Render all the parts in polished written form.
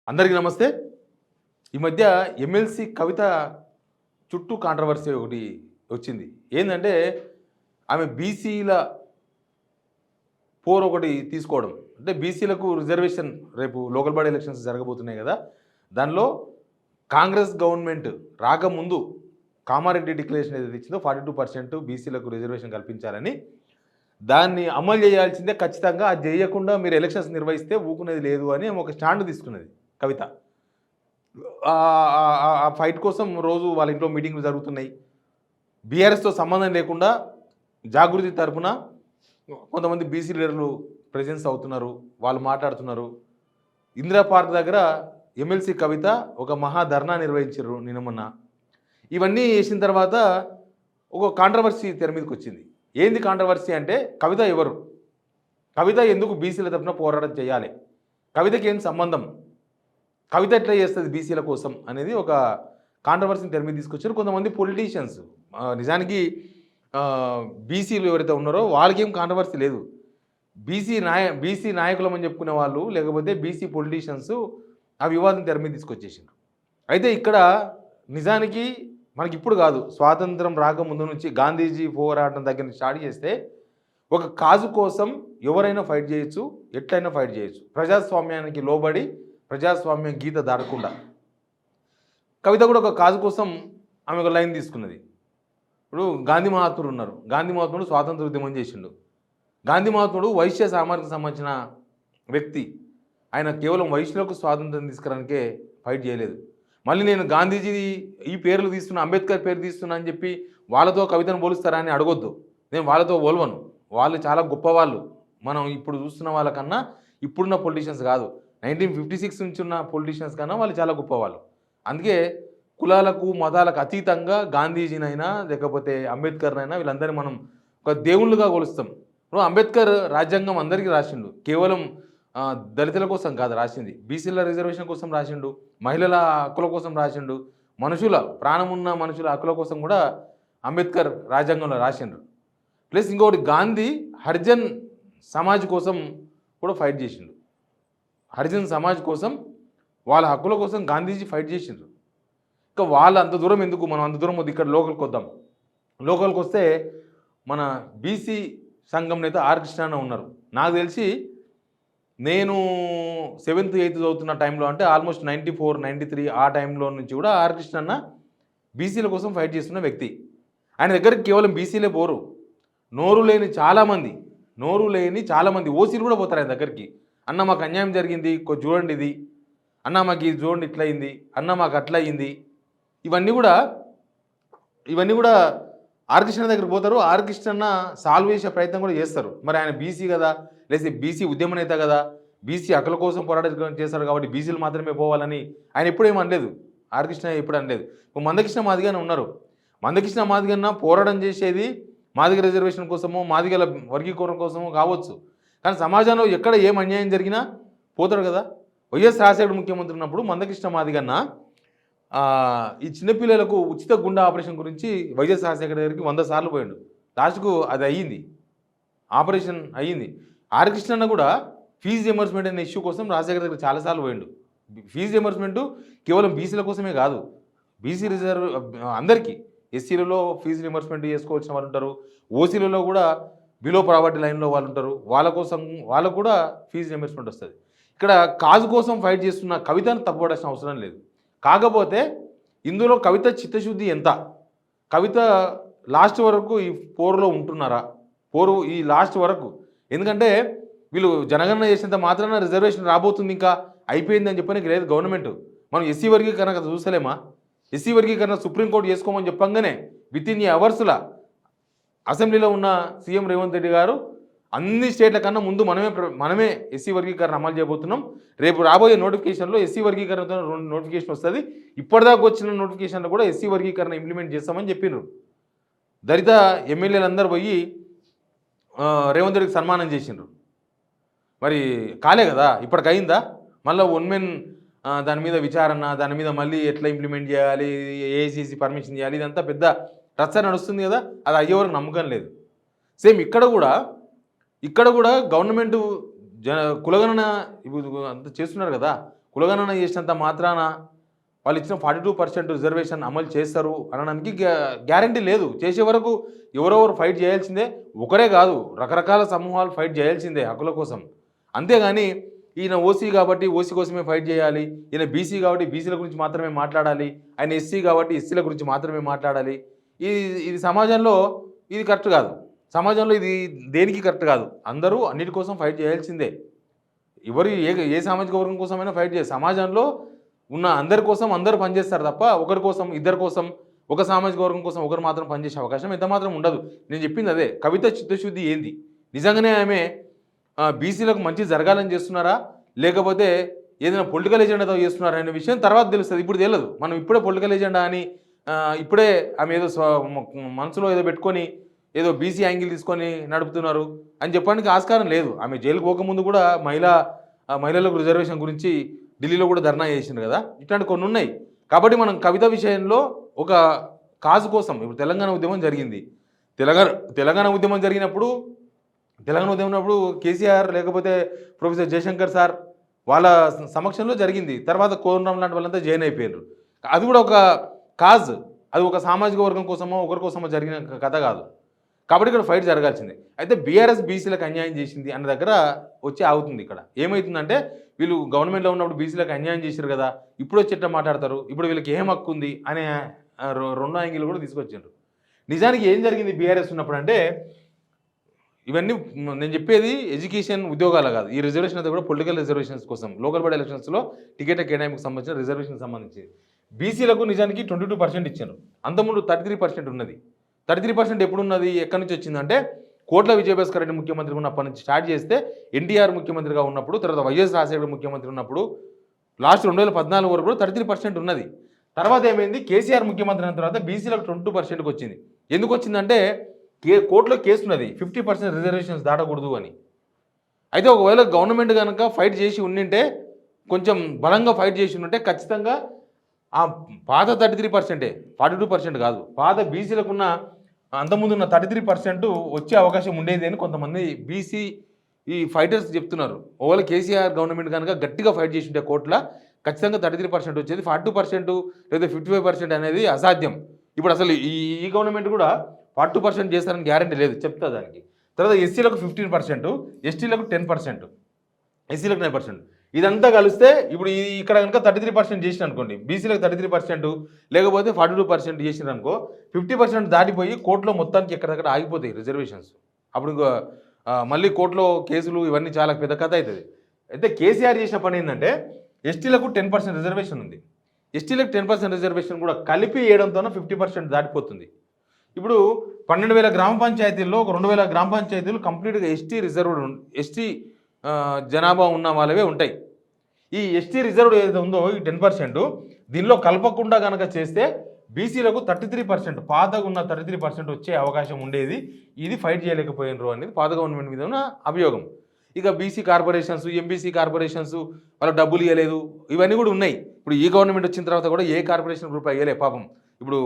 అందరికీ నమస్తే. ఈ మధ్య ఎమ్మెల్సీ కవిత చుట్టూ కాంట్రవర్సీ ఒకటి వచ్చింది. ఏందంటే ఆమె బీసీల ఒకటి తీసుకోవడం. అంటే బీసీలకు రిజర్వేషన్ రేపు లోకల్ బాడీ ఎలక్షన్స్ జరగబోతున్నాయి కదా! దానిలో కాంగ్రెస్ గవర్నమెంట్ రాకముందు కామారెడ్డి డిక్లరేషన్ ఏదైతే ఇచ్చిందో 42% బీసీలకు రిజర్వేషన్ కల్పించాలని, దాన్ని అమలు చేయాల్సిందే ఖచ్చితంగా. అది చేయకుండా మీరు ఎలక్షన్స్ నిర్వహిస్తే ఊకునేది లేదు అని ఒక స్టాండ్ తీసుకున్నది కవిత. ఆ ఫైట్ కోసం రోజు వాళ్ళ ఇంట్లో మీటింగ్లు జరుగుతున్నాయి. బీఆర్ఎస్తో సంబంధం లేకుండా జాగృతి తరఫున కొంతమంది బీసీ లీడర్లు ప్రెజెన్స్ అవుతున్నారు, వాళ్ళు మాట్లాడుతున్నారు. ఇందిరా పార్క్ దగ్గర ఎమ్మెల్సీ కవిత ఒక మహా ధర్నా నిర్వహించారు నిన్న మొన్న. ఇవన్నీ చేసిన తర్వాత ఒక కాంట్రవర్సీ తెర మీదకి వచ్చింది. ఏంది కాంట్రవర్సీ అంటే, కవిత ఎవరు, కవిత ఎందుకు బీసీల తరఫున పోరాటం చేయాలి, కవితకి ఏం సంబంధం, కవిత ఎట్లా చేస్తుంది బీసీల కోసం అనేది ఒక కాంట్రవర్సీని తెర మీద తీసుకొచ్చారు కొంతమంది పొలిటీషియన్స్. నిజానికి బీసీలు ఎవరైతే ఉన్నారో వాళ్ళకేం కాంట్రవర్సీ లేదు. బీసీ నాయకులం అని చెప్పుకునే వాళ్ళు, లేకపోతే బీసీ పొలిటీషియన్స్ ఆ వివాదం తెర మీద తీసుకొచ్చేసారు. అయితే ఇక్కడ నిజానికి మనకి ఇప్పుడు కాదు, స్వాతంత్రం రాకముందు నుంచి గాంధీజీ పోరాటం దగ్గర నుంచి స్టార్ట్ చేస్తే ఒక కాజు కోసం ఎవరైనా ఫైట్ చేయొచ్చు, ఎట్లయినా ఫైట్ చేయొచ్చు, ప్రజాస్వామ్యానికి లోబడి ప్రజాస్వామ్యం గీత దాటకుండా. కవిత కూడా ఒక కాజు కోసం ఆమె ఒక లైన్ తీసుకున్నది. ఇప్పుడు గాంధీ మహాత్ముడు ఉన్నారు, గాంధీ మహాత్ముడు స్వాతంత్ర ఉద్యమం చేసిండు. గాంధీ మహాత్ముడు వైశ్య సామర్థ్యం సంబంధించిన వ్యక్తి. ఆయన కేవలం వైశ్యులకు స్వాతంత్రం తీసుకురానికే ఫైట్ చేయలేదు. మళ్ళీ నేను గాంధీజీ ఈ పేర్లు తీస్తున్నా, అంబేద్కర్ పేరు తీస్తున్నా అని చెప్పి వాళ్ళతో కవితను పోలుస్తారా అని అడగొద్దు. నేను వాళ్ళతో పోల్వను. వాళ్ళు చాలా గొప్పవాళ్ళు. మనం ఇప్పుడు చూస్తున్న వాళ్ళకన్నా ఇప్పుడున్న పొలిటీషియన్స్ కాదు, 1956 నుంచి ఉన్న పొలిటీషియన్స్ కన్నా వాళ్ళు చాలా గొప్పవాళ్ళు. అందుకే కులాలకు మతాలకు అతీతంగా గాంధీజీనైనా లేకపోతే అంబేద్కర్నైనా వీళ్ళందరినీ మనం ఒక దేవుళ్ళుగా కొలుస్తాం. ఇప్పుడు అంబేద్కర్ రాజ్యాంగం అందరికీ రాసిండు, కేవలం దళితుల కోసం కాదు రాసింది, బీసీల రిజర్వేషన్ కోసం రాసిండు, మహిళల హక్కుల కోసం రాసిండు, మనుషుల ప్రాణమున్న మనుషుల హక్కుల కోసం కూడా అంబేద్కర్ రాజ్యాంగంలో రాసిండు. ప్లస్ ఇంకొకటి, గాంధీ హరిజన్ సమాజ్ కోసం కూడా ఫైట్ చేసిండు. హరిజన్ సమాజ్ కోసం, వాళ్ళ హక్కుల కోసం గాంధీజీ ఫైట్ చేసిండ్రు. ఇంకా వాళ్ళు అంత దూరం ఎందుకు, మనం అంత దూరం వద్దు, ఇక్కడ లోకల్కి వద్దాం. లోకల్కి వస్తే మన బీసీ సంఘం నేత ఆర్ కృష్ణ ఉన్నారు. నాకు తెలిసి నేను 7th 8th చదువుతున్న టైంలో, అంటే ఆల్మోస్ట్ 94 93 ఆ టైంలో నుంచి కూడా ఆర్ కృష్ణ బీసీల కోసం ఫైట్ చేస్తున్న వ్యక్తి. ఆయన దగ్గరికి కేవలం బీసీలే పోరు, నోరు లేని చాలామంది ఓసీలు కూడా పోతారు ఆయన దగ్గరికి. అన్న మాకు అన్యాయం జరిగింది, చూడండి ఇది, అన్న మాకు ఇది చూడండి ఇట్లా అయింది, అన్న మాకు అట్లా అయింది. ఇవన్నీ కూడా ఆర్ కృష్ణ దగ్గరికి పోతారు. ఆర్ కృష్ణ సాల్వ్ చేసే ప్రయత్నం కూడా చేస్తారు. మరి ఆయన బీసీ కదా, లేదా బీసీ ఉద్యమ నేత కదా, బీసీ హక్కుల కోసం పోరాటం చేస్తారు కాబట్టి బీసీలు మాత్రమే పోవాలని ఆయన ఎప్పుడు ఏమనలేదు. ఆర్ కృష్ణ ఎప్పుడు అనలేదు. ఇప్పుడు మందకృష్ణ మాదిగానే ఉన్నారు. మందకృష్ణ మాదిగన్న పోరాటం చేసేది మాదిగ రిజర్వేషన్ కోసమో మాదిగల వర్గీకరణ కోసమో కావచ్చు, కానీ సమాజంలో ఎక్కడ ఏం అన్యాయం జరిగినా పోతాడు కదా. వైఎస్ రాజశేఖర్ ముఖ్యమంత్రి ఉన్నప్పుడు మందకృష్ణ మాదిగన్న ఈ చిన్నపిల్లలకు ఉచిత గుండె ఆపరేషన్ గురించి వైఎస్ రాజశేఖర్ దగ్గరికి 100 సార్లు పోయాడు. లాస్ట్కు అది అయ్యింది, ఆపరేషన్ అయ్యింది. ఆర్ కృష్ణ కూడా ఫీజు రియంబర్స్మెంట్ అనే ఇష్యూ కోసం రాజశేఖర్ దగ్గర చాలాసార్లు పోయాడు. ఫీజు రియంబర్స్మెంట్ కేవలం బీసీల కోసమే కాదు, బీసీ రిజర్వ్ అందరికీ, ఎస్సీలలో ఫీజు రియంబర్స్మెంట్ చేసుకోవాల్సిన వాళ్ళు ఉంటారు, ఓసీలలో కూడా బిలో ప్రావర్టీ లైన్లో వాళ్ళు ఉంటారు, వాళ్ళకు కూడా ఫీజు రియంబర్స్మెంట్ వస్తుంది. ఇక్కడ కాజు కోసం ఫైట్ చేస్తున్న కవితను తప్పుపడాల్సిన అవసరం లేదు. కాకపోతే ఇందులో కవిత చిత్తశుద్ధి ఎంత, కవిత లాస్ట్ వరకు ఈ పోరులో ఉంటున్నారా, ఈ లాస్ట్ వరకు. ఎందుకంటే వీళ్ళు జనగణన చేసినంత మాత్రాన రిజర్వేషన్ రాబోతుంది ఇంకా అయిపోయింది అని చెప్పడానికి లేదు గవర్నమెంట్. మనం ఎస్సీ వర్గీకరణ కదా చూసలేమా, ఎస్సీ వర్గీకరణ సుప్రీంకోర్టు చేసుకోమని చెప్పంగానే వితిన్ అవర్స్లా అసెంబ్లీలో ఉన్న సీఎం రేవంత్ రెడ్డి గారు అన్ని స్టేట్ల కన్నా ముందు మనమే ఎస్సీ వర్గీకరణ అమలు చేయబోతున్నాం, రేపు రాబోయే నోటిఫికేషన్లో ఎస్సీ వర్గీకరణతో నోటిఫికేషన్ వస్తుంది, ఇప్పటిదాకా వచ్చిన నోటిఫికేషన్లో కూడా ఎస్సీ వర్గీకరణ ఇంప్లిమెంట్ చేస్తామని చెప్పినారు. దళిత ఎమ్మెల్యేలు అందరూ పోయి రేవంత్ రెడ్డికి సన్మానం చేసిండ్రు. మరి కాలే కదా, ఇప్పటికయిందా? మళ్ళీ మెన్ దాని మీద విచారణ, దాని మీద మళ్ళీ ఎట్లా ఇంప్లిమెంట్ చేయాలి, ఏఐసీసీ పర్మిషన్ చేయాలి, ఇదంతా పెద్ద రచ్చ నడుస్తుంది కదా, అది అయ్యే వరకు నమ్మకం లేదు. సేమ్ ఇక్కడ కూడా గవర్నమెంట్ కులగణన అంత చేస్తున్నారు కదా, కులగణన చేసినంత మాత్రాన వాళ్ళు ఇచ్చిన 42% రిజర్వేషన్ అమలు చేస్తారు అనడానికి గ్యారంటీ లేదు. చేసే వరకు ఎవరెవరు ఫైట్ చేయాల్సిందే. ఒకరే కాదు, రకరకాల సమూహాలు ఫైట్ చేయాల్సిందే హక్కుల కోసం. అంతేగాని ఈయన ఓసీ కాబట్టి ఓసీ కోసమే ఫైట్ చేయాలి, ఈయన బీసీ కాబట్టి బీసీల గురించి మాత్రమే మాట్లాడాలి, ఆయన ఎస్సీ కాబట్టి ఎస్సీల గురించి మాత్రమే మాట్లాడాలి, ఇది సమాజంలో ఇది కరెక్ట్ కాదు. సమాజంలో ఇది దేనికి కరెక్ట్ కాదు. అందరూ అన్నిటి కోసం ఫైట్ చేయాల్సిందే. ఎవరు ఏ సామాజిక వర్గం కోసమైనా ఫైట్ చేయాలి. సమాజంలో ఉన్న అందరి కోసం అందరూ పనిచేస్తారు తప్ప ఒకరి కోసం ఇద్దరి కోసం ఒక సామాజిక వర్గం కోసం ఒకరు మాత్రం పనిచేసే అవకాశం ఎంత మాత్రం ఉండదు. నేను చెప్పింది అదే. కవిత చిత్తశుద్ధి ఏంది? నిజంగానే ఆమె బీసీలకు మంచి జరగాలని చేస్తున్నారా, లేకపోతే ఏదైనా పొలిటికల్ ఎజెండాతో చేస్తున్నారా అనే విషయం తర్వాత తెలుస్తుంది. ఇప్పుడు తెలియదు. మనం ఇప్పుడే పొలిటికల్ ఎజెండా అని ఇప్పుడే ఆమె ఏదో మనసులో ఏదో పెట్టుకొని ఏదో బీసీ యాంగిల్ తీసుకొని నడుపుతున్నారు అని చెప్పడానికి ఆస్కారం లేదు. ఆమె జైలుకు పోకముందు కూడా మహిళలకు రిజర్వేషన్ గురించి ఢిల్లీలో కూడా ధర్నా చేసింది కదా. ఇట్లాంటి కొన్ని ఉన్నాయి. కాబట్టి మనం కవిత విషయంలో ఒక కాజు కోసం ఇప్పుడు తెలంగాణ ఉద్యమం జరిగింది. తెలంగాణ ఉద్యమం జరిగినప్పుడు కేసీఆర్ లేకపోతే ప్రొఫెసర్ జయశంకర్ సార్ వాళ్ళ సమక్షంలో జరిగింది. తర్వాత కోదండరాం లాంటి వాళ్ళంతా జాయిన్ అయిపోయారు. అది కూడా ఒక కాజ్, అది ఒక సామాజిక వర్గం కోసమో ఒకరి కోసమో జరిగిన కథ కాదు. కాబట్టి ఇక్కడ ఫైట్ జరగాల్సిందే. అయితే బీఆర్ఎస్ బీసీలకు అన్యాయం చేసింది అన్న దగ్గర వచ్చి ఆగుతుంది. ఇక్కడ ఏమవుతుందంటే వీళ్ళు గవర్నమెంట్లో ఉన్నప్పుడు బీసీలకు అన్యాయం చేశారు కదా, ఇప్పుడు వచ్చి ఎట్లా మాట్లాడతారు, ఇప్పుడు వీళ్ళకి ఏం హక్కు ఉంది అనే రెండో యాంగిల్ కూడా తీసుకొచ్చారు. నిజానికి ఏం జరిగింది బీఆర్ఎస్ ఉన్నప్పుడు అంటే, ఇవన్నీ నేను చెప్పేది ఎడ్యుకేషన్ ఉద్యోగాలు కాదు. ఈ రిజర్వేషన్ అంతా కూడా పొలిటికల్ రిజర్వేషన్స్ కోసం, లోకల్ బాడీ ఎలక్షన్స్లో టికెట్ కేటాయింపుకి సంబంధించిన రిజర్వేషన్ సంబంధించి బీసీలకు నిజానికి 22% ఇచ్చారు. అంతకుముందు 33% ఉన్నది. 33% ఎప్పుడు ఉన్నది, ఎక్కడి నుంచి వచ్చిందంటే కోట్ల విజయభాస్కర్ రెడ్డి ముఖ్యమంత్రి ఉన్నప్పటి నుంచి స్టార్ట్ చేస్తే, ఎన్టీఆర్ ముఖ్యమంత్రిగా ఉన్నప్పుడు, తర్వాత వైఎస్ రాజశేఖర ముఖ్యమంత్రి ఉన్నప్పుడు, లాస్ట్ 2014 వరకు కూడా 33% ఉన్నది. తర్వాత ఏమైంది, కేసీఆర్ ముఖ్యమంత్రి అయిన తర్వాత బీసీలకు 22%కి వచ్చింది. ఎందుకు వచ్చిందంటే కోర్టులో కేసు ఉన్నది 50% రిజర్వేషన్స్ దాటకూడదు అని. అయితే ఒకవేళ గవర్నమెంట్ కనుక ఫైట్ చేసి ఉండింటే, కొంచెం బలంగా ఫైట్ చేసి ఉంటే ఖచ్చితంగా ఆ పాత 33%, 42% కాదు, పాత బీసీలకున్న అంతకుముందున్న 33% వచ్చే అవకాశం ఉండేది అని కొంతమంది బీసీ ఈ ఫైటర్స్ చెప్తున్నారు. ఒకవేళ కేసీఆర్ గవర్నమెంట్ కనుక గట్టిగా ఫైట్ చేసి ఉంటే కోర్టులో ఖచ్చితంగా 33% వచ్చేది. 42% లేదా 55% అనేది అసాధ్యం. ఇప్పుడు అసలు ఈ గవర్నమెంట్ కూడా 42% చేస్తారని గ్యారంటీ లేదు, చెప్తా దానికి. తర్వాత ఎస్సీలకు 15%, ఎస్టీలకు 10%, ఎస్సీలకు 9%. ఇదంతా కలిస్తే ఇప్పుడు ఇక్కడ కనుక 33% చేసిన అనుకోండి, బీసీలకు 33% లేకపోతే 42% చేసిన అనుకో, 50% దాటిపోయి కోర్టులో మొత్తానికి ఎక్కడెక్కడ ఆగిపోతాయి రిజర్వేషన్స్. అప్పుడు మళ్ళీ కోర్టులో కేసులు ఇవన్నీ చాలా పెద్ద కథ అవుతుంది. అయితే కేసీఆర్ చేసిన పని ఏంటంటే, ఎస్టీలకు 10% రిజర్వేషన్ ఉంది. ఎస్టీలకు 10% రిజర్వేషన్ కూడా కలిపి వేయడంతోనే 50% దాటిపోతుంది. ఇప్పుడు 12,000 గ్రామ పంచాయతీల్లో ఒక 2,000 గ్రామ పంచాయతీలు కంప్లీట్గా ఎస్టీ జనాభా ఉన్న వాళ్ళవే ఉంటాయి. ఈ ఎస్టీ రిజర్వ్డ్ ఏదైతే ఉందో ఈ 10% దీనిలో కలపకుండా కనుక చేస్తే బీసీలకు 33%, పాతగా ఉన్న 33% వచ్చే అవకాశం ఉండేది. ఇది ఫైట్ చేయలేకపోయినరు అనేది పాత గవర్నమెంట్ మీద ఉన్న అభియోగం. ఇక బీసీ కార్పొరేషన్స్, ఎంబీసీ కార్పొరేషన్స్ వాళ్ళకి డబ్బులు ఇవ్వలేదు, ఇవన్నీ కూడా ఉన్నాయి. ఇప్పుడు ఈ గవర్నమెంట్ వచ్చిన తర్వాత కూడా ఏ కార్పొరేషన్ రూపాయి ఇవ్వలే పాపం. ఇప్పుడు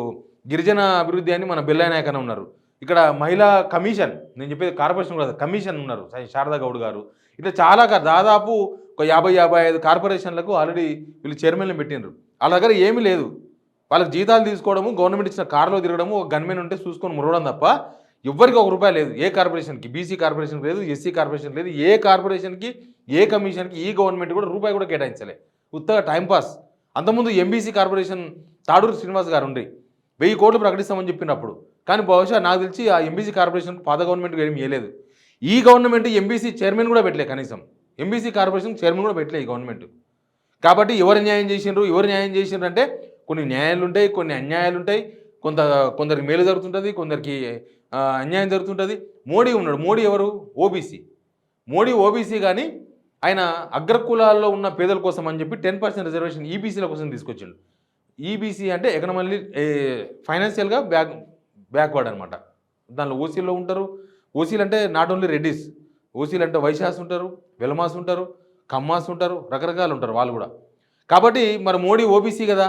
గిరిజన అభివృద్ధి అని మన బెల్లానాయక్ అని ఉన్నారు. ఇక్కడ మహిళా కమిషన్, నేను చెప్పేది కార్పొరేషన్ కూడా కమిషన్ ఉన్నారు, శారదా గౌడ్ గారు. ఇట్లా చాలా దాదాపు ఒక 50-55 కార్పొరేషన్లకు ఆల్రెడీ వీళ్ళు చైర్మన్లు పెట్టినారు. వాళ్ళ దగ్గర ఏమీ లేదు. వాళ్ళకి జీతాలు తీసుకోవడము, గవర్నమెంట్ ఇచ్చిన కారులో తిరగడము, ఒక గన్మెన్ ఉంటే చూసుకొని మురవడం తప్ప ఎవ్వరికి ₹1 లేదు. ఏ కార్పొరేషన్కి, బీసీ కార్పొరేషన్కి లేదు, ఎస్సీ కార్పొరేషన్ లేదు, ఏ కార్పొరేషన్కి ఏ కమిషన్కి ఈ గవర్నమెంట్ కూడా రూపాయి కూడా కేటాయించలే. ఉత్తగా టైంపాస్. అంతకుముందు ఎంబీసీ కార్పొరేషన్ తాడూరు శ్రీనివాస్ గారు ఉండి 1000 కోట్లు ప్రకటిస్తామని చెప్పినప్పుడు, కానీ బహుశా నాకు తెలిసి ఆ ఎంబీసీ కార్పొరేషన్ పాత గవర్నమెంట్ ఏమి ఇవ్వలేదు. ఈ గవర్నమెంట్ ఎంబీసీ చైర్మన్ కూడా పెట్టలే, కనీసం ఎంబీసీ కార్పొరేషన్ చైర్మన్ కూడా పెట్టలే ఈ గవర్నమెంట్. కాబట్టి ఎవరు న్యాయం చేసిండ్రు అంటే కొన్ని న్యాయాలు ఉంటాయి, కొన్ని అన్యాయాలు ఉంటాయి. కొందరికి మేలు జరుగుతుంటుంది, కొందరికి అన్యాయం జరుగుతుంటుంది. మోడీ ఉన్నాడు. మోడీ ఎవరు? ఓబీసీ కానీ ఆయన అగ్రకులాల్లో ఉన్న పేదల కోసం అని చెప్పి 10% రిజర్వేషన్ ఈబీసీల కోసం తీసుకొచ్చిండు. ఈబీసీ అంటే ఎకనామికల్లీ ఫైనాన్షియల్గా బ్యాక్వర్డ్ అనమాట. దానిలో ఓసీలో ఉంటారు. ఓసీలు అంటే నాట్ ఓన్లీ రెడ్డిస్, ఓసీలు అంటే వైశ్యాస్ ఉంటారు, వెలమాస్ ఉంటారు, కమ్మాస్ ఉంటారు, రకరకాలు ఉంటారు వాళ్ళు కూడా. కాబట్టి మరి మోడీ ఓబీసీ కదా,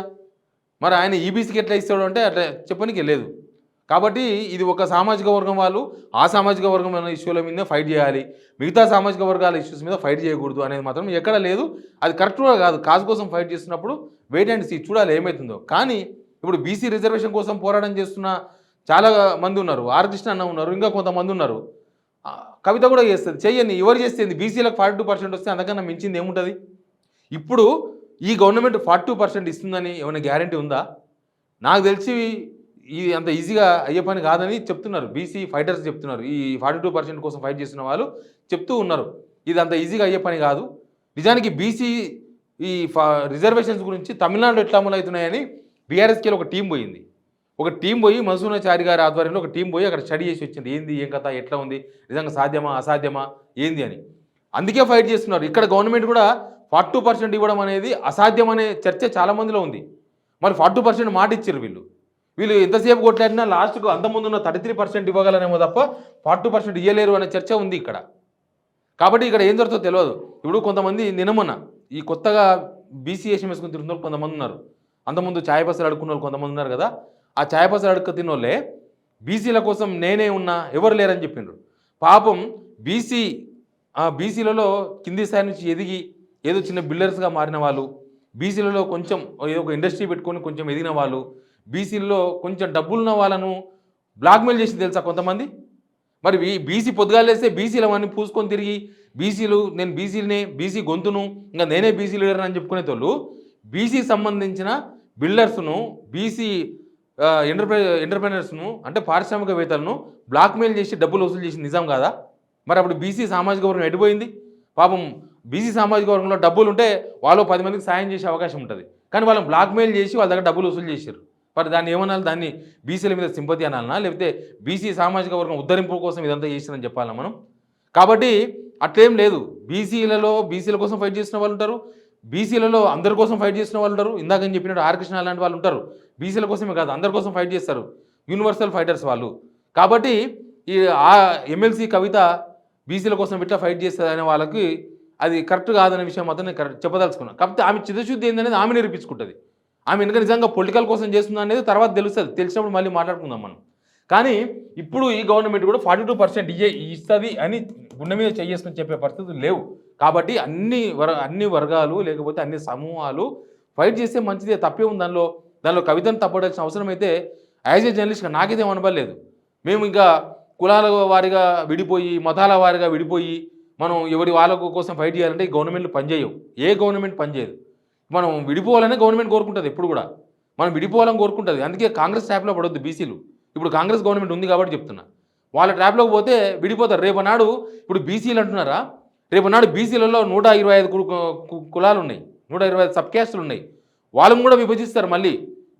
మరి ఆయన ఈబీసీకి ఎట్లా ఇస్తాడు అంటే అట్లా చెప్పనికి లేదు. కాబట్టి ఇది ఒక సామాజిక వర్గం వాళ్ళు ఆ సామాజిక వర్గం ఇష్యూల మీద ఫైట్ చేయాలి, మిగతా సామాజిక వర్గాల ఇష్యూస్ మీద ఫైట్ చేయకూడదు అనేది మాత్రం ఎక్కడ లేదు. అది కరెక్ట్ కూడా కాదు. కాజ్ కోసం ఫైట్ చేస్తున్నప్పుడు వెయిట్ అండ్ సీ, చూడాలి ఏమవుతుందో. కానీ ఇప్పుడు బీసీ రిజర్వేషన్ కోసం పోరాటం చేస్తున్న చాలా మంది ఉన్నారు. ఆర్ కృష్ణ అన్న ఉన్నారు, ఇంకా కొంతమంది ఉన్నారు. కవిత కూడా చేస్తుంది, చెయ్యని ఎవరు చేస్తుంది. బీసీలకు 42% వస్తే అంతకన్నా మించింది ఏముంటుంది? ఇప్పుడు ఈ గవర్నమెంట్ 42% ఇస్తుందని ఏమైనా గ్యారంటీ ఉందా? నాకు తెలిసి ఇది అంత ఈజీగా అయ్యే పని కాదని చెప్తున్నారు బీసీ ఫైటర్స్ చెప్తున్నారు. ఈ 42% కోసం ఫైట్ చేస్తున్న వాళ్ళు చెప్తూ ఉన్నారు, ఇది అంత ఈజీగా అయ్యే పని కాదు. నిజానికి బీసీ ఈ రిజర్వేషన్స్ గురించి తమిళనాడులో ఎట్లా అమలు అవుతున్నాయని బీఆర్ఎస్కి ఒక టీం పోయింది. ఒక టీం పోయి మన్సూరాచారి గారి ఆధ్వర్యంలో ఒక టీం పోయి అక్కడ స్టడీ చేసి వచ్చింది, ఏంది ఏం కథ, ఎట్లా ఉంది, నిజంగా సాధ్యమా అసాధ్యమా ఏంది అని. అందుకే ఫైట్ చేస్తున్నారు. ఇక్కడ గవర్నమెంట్ కూడా 42% ఇవ్వడం అనేది అసాధ్యం అనే చర్చ చాలా మందిలో ఉంది. మరి 42% మాట ఇచ్చారు వీళ్ళు ఎంతసేపు కొట్లాడినా లాస్ట్కు అంతకుముందు ఉన్న 33% ఇవ్వగలనేమో తప్ప 42% ఇవ్వలేరు అనే చర్చ ఉంది ఇక్కడ. కాబట్టి ఇక్కడ ఏం జరుగుతుందో తెలియదు. ఇప్పుడు కొంతమంది నినమన్న ఈ కొత్తగా బీసీ వేషం వేసుకుని తిరుగుతున్న కొంతమంది ఉన్నారు. అంతకుముందు ఛాయపసలు అడుక్కున్న వాళ్ళు కొంతమంది ఉన్నారు కదా, ఆ ఛాయపసలు అడుక్క తిన్నోళ్ళే బీసీల కోసం నేనే ఉన్నా ఎవరు లేరని చెప్పిండ్రు. పాపం బీసీలలో కింది స్థాయి నుంచి ఎదిగి ఏదో చిన్న బిల్డర్స్గా మారిన వాళ్ళు, బీసీలలో కొంచెం ఏదో ఒక ఇండస్ట్రీ పెట్టుకొని కొంచెం ఎదిగిన వాళ్ళు, బీసీలలో కొంచెం డబ్బులున్న వాళ్ళను బ్లాక్మెయిల్ చేసి తెలుసా కొంతమంది. మరి బీసీ పొద్దుగాలేస్తే బీసీలు అవన్నీ పూసుకొని తిరిగి నేను బీసీలనే, బీసీ గొంతును, ఇంకా నేనే బీసీ లీడర్ అని చెప్పుకునేటోళ్ళు బీసీ సంబంధించిన బిల్డర్స్ను, బీసీ ఎంటర్ప్రైనర్స్ను అంటే పారిశ్రామికవేత్తలను బ్లాక్మెయిల్ చేసి డబ్బులు వసూలు చేసి నిజం కాదా? మరి అప్పుడు బీసీ సామాజిక వర్గం ఎడిపోయింది. పాపం బీసీ సామాజిక వర్గంలో డబ్బులు ఉంటే వాళ్ళు 10 మందికి సాయం చేసే అవకాశం ఉంటుంది. కానీ వాళ్ళని బ్లాక్మెయిల్ చేసి వాళ్ళ దగ్గర డబ్బులు వసూలు చేశారు. మరి దాన్ని ఏమనాలి? దాన్ని బీసీల మీద సింపతి అనాలనా, లేకపోతే బీసీ సామాజిక వర్గం ఉద్ధరింపు కోసం ఇదంతా చేసిందని చెప్పాలా మనం? కాబట్టి అట్లేం లేదు. బీసీల కోసం ఫైట్ చేసిన వాళ్ళు ఉంటారు, బీసీలలో అందరి కోసం ఫైట్ చేసిన వాళ్ళు ఉంటారు. ఇందాక నేను చెప్పినట్టు ఆర్ కృష్ణ లాంటి వాళ్ళు ఉంటారు. బీసీల కోసమే కాదు అందరి కోసం ఫైట్ చేస్తారు, యూనివర్సల్ ఫైటర్స్ వాళ్ళు. కాబట్టి ఈ ఎమ్మెల్సీ కవిత బీసీల కోసం ఇట్లా ఫైట్ చేస్తుంది అనే వాళ్ళకి అది కరెక్ట్ కాదనే విషయం మాత్రం నేను చెప్పదలుచుకున్నాను. కాకపోతే ఆమె చిత్తశుద్ధి ఏందనేది ఆమె నిరూపించుకుంటుంది. ఆమె ఎందుకంటే నిజంగా పొలిటికల్ కోసం చేస్తుందా అనేది తర్వాత తెలుస్తుంది. తెలిసినప్పుడు మళ్ళీ మాట్లాడుకుందాం మనం. కానీ ఇప్పుడు ఈ గవర్నమెంట్ కూడా 42% ఇస్తుంది అని గుండె మీద చేసుకుని చెప్పే పరిస్థితులు లేవు. కాబట్టి అన్ని వర్గాలు లేకపోతే అన్ని సమూహాలు ఫైట్ చేస్తే మంచిదే, తప్పే ఉంది దానిలో కవితను తప్పడాల్సిన అవసరం అయితే యాజ్ ఏ జర్నలిస్ట్గా నాకైతే అనబడలేదు. మేము ఇంకా కులాల వారిగా విడిపోయి, మతాల వారిగా విడిపోయి మనం ఎవరి వాళ్ళ కోసం ఫైట్ చేయాలంటే ఈ గవర్నమెంట్లు పనిచేయవు. ఏ గవర్నమెంట్ పనిచేయదు. మనం విడిపోవాలనే గవర్నమెంట్ కోరుకుంటుంది. ఎప్పుడు కూడా మనం విడిపోవాలని కోరుకుంటుంది. అందుకే కాంగ్రెస్ ట్రాప్లో పడొద్దు బీసీలు. ఇప్పుడు కాంగ్రెస్ గవర్నమెంట్ ఉంది కాబట్టి చెప్తున్నా, వాళ్ళ ట్రాప్లోకి పోతే విడిపోతారు. రేపనాడు ఇప్పుడు బీసీలు అంటున్నారా, రేపనాడు బీసీలలో 125 కులాలు ఉన్నాయి, 125 సబ్ క్యాస్టులు ఉన్నాయి. వాళ్ళని కూడా విభజిస్తారు. మళ్ళీ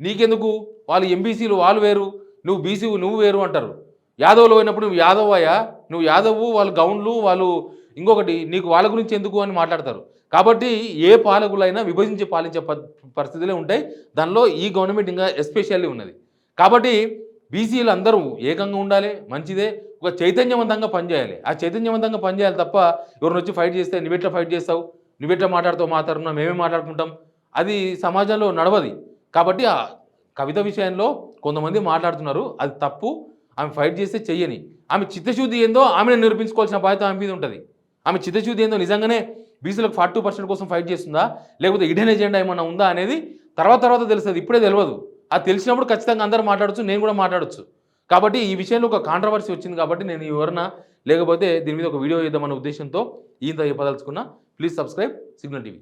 నీకెందుకు, వాళ్ళు ఎంబీసీలు వాళ్ళు వేరు, నువ్వు బీసీ నువ్వు వేరు అంటారు. యాదవ్లో పోయినప్పుడు నువ్వు యాదవ్ అయ్యా, నువ్వు యాదవ్, వాళ్ళు గౌండ్లు, వాళ్ళు ఇంకొకటి, నీకు వాళ్ళ గురించి ఎందుకు అని మాట్లాడతారు. కాబట్టి ఏ పాలకులైనా విభజించి పాలించే పరిస్థితులే ఉంటాయి. దానిలో ఈ గవర్నమెంట్ ఇంకా ఎస్పెషల్లీ ఉన్నది. కాబట్టి బీసీలు అందరూ ఏకంగా ఉండాలి, మంచిదే. ఒక చైతన్యవంతంగా పనిచేయాలి. ఆ చైతన్యవంతంగా పనిచేయాలి తప్ప ఎవరిని వచ్చి ఫైట్ చేస్తే నువ్వెట్లా ఫైట్ చేస్తావు, నువ్వెట్లా మాట్లాడుతున్నా మేమే మాట్లాడుకుంటాం, అది సమాజంలో నడవది. కాబట్టి ఆ కవిత విషయంలో కొంతమంది మాట్లాడుతున్నారు, అది తప్పు. ఆమె ఫైట్ చేస్తే చెయ్యని, ఆమె చిత్తశుద్ధి ఏందో ఆమెను నిరూపించుకోవాల్సిన బాధ్యత ఆమె మీద ఉంటుంది. ఆమె చిత్తశుద్ధి ఏందో నిజంగానే బీసీలకు 42% కోసం ఫైట్ చేస్తుందా, లేకపోతే ఇడెన్ ఎజెండా ఏమన్నా ఉందా అనేది తర్వాత తెలుస్తుంది. ఇప్పుడే తెలియదు. అది తెలిసినప్పుడు ఖచ్చితంగా అందరూ మాట్లాడచ్చు, నేను కూడా మాట్లాడచ్చు. కాబట్టి ఈ విషయంలో ఒక కాంట్రవర్సీ వచ్చింది కాబట్టి నేను ఎవరన్నా లేకపోతే దీని మీద ఒక వీడియో చేద్దామన్న ఉద్దేశంతో ఈయంత చెప్పదలుచుకున్నా. Please subscribe signal TV.